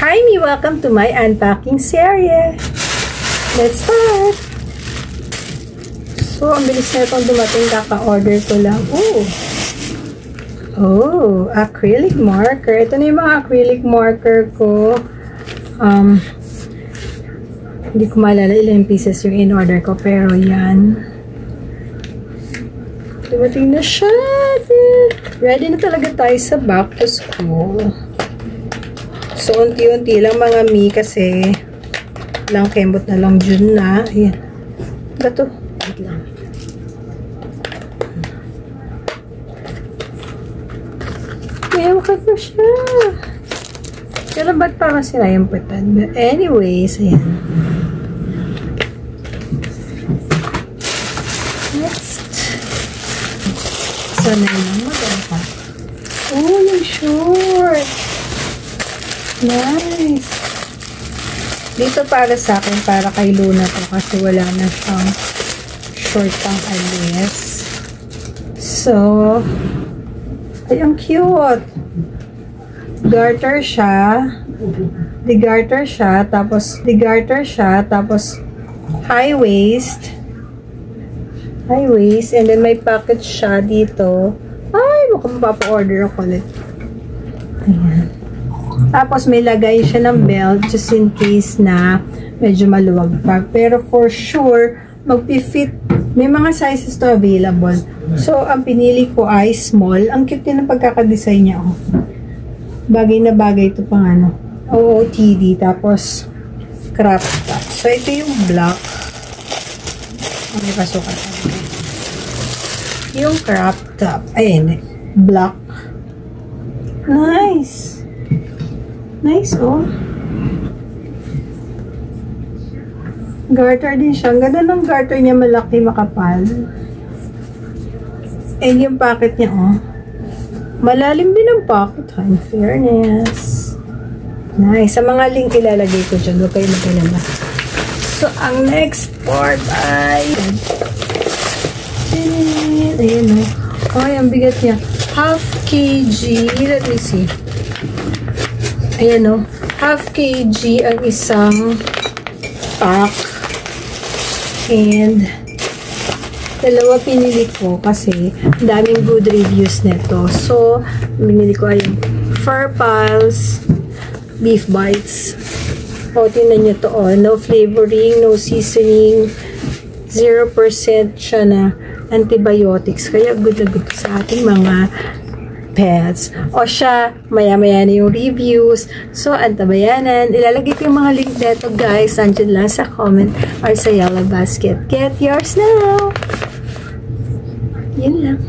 Hi me! Welcome to my unpacking series. Let's start! So, ang bilis na itong dumating. Kaka-order ko lang. Oh, acrylic marker. Ito na yung mga acrylic marker ko. Hindi ko maalala ilang pieces yung in-order ko. Pero yan. Dumating na siya. Ready na talaga tayo sa back to school. So, unti-unti lang mga mi kasi lang kembot na lang June na. Ayan. Bato. Wait lang. Ayan, makak na siya. Pero ba't parang sila yung putan? But anyways, ayan. Next. So, na lang maganda. Oh, yung short. Nice. Dito para sa akin, para kay Luna to kasi wala na siyang short pang alis. So, ay, ang cute. Garter siya. Di-garter siya. Tapos high waist. High waist. And then may pocket siya dito. Ay, mukhang mapapa-order ako ulit. Ayan. Tapos, may lagay siya ng belt just in case na medyo maluwag pa. Pero for sure, mag-fit. May mga sizes to available. So, ang pinili ko ay small. Ang cute din ang pagkakadesign niya. Oh. Bagay na bagay ito pang ano. OOTD. Tapos, crop top. So, ito yung black. May pasukan. Yung crop top. Ayan. Black. Nice. Nice, oh. Garter din siya. Ang ganda ng garter niya, malaki, makapal. And yung pocket niya, oh. Malalim din ang pocket, ha? In fairness. Nice. Sa mga link, ilalagay ko dyan. Huwag kayo mag-alala. So, ang next part ay... Ayan, oh. Ay, ang bigat niya. Half kg. Let me see. Ayan o, half kg ang isang pack. And, dalawa pinili ko kasi daming good reviews nito. So, pinili ko ay Fur Pals Beef Bites. O, tinan nyo to, oh. No flavoring, no seasoning, 0% siya na antibiotics. Kaya good na good sa ating mga pets. O siya, maya-maya na yung reviews. So, antabayanan. Ilalagay ko yung mga link neto, guys. Nandiyan lang sa comment or sa yellow basket. Get yours now! Yun lang.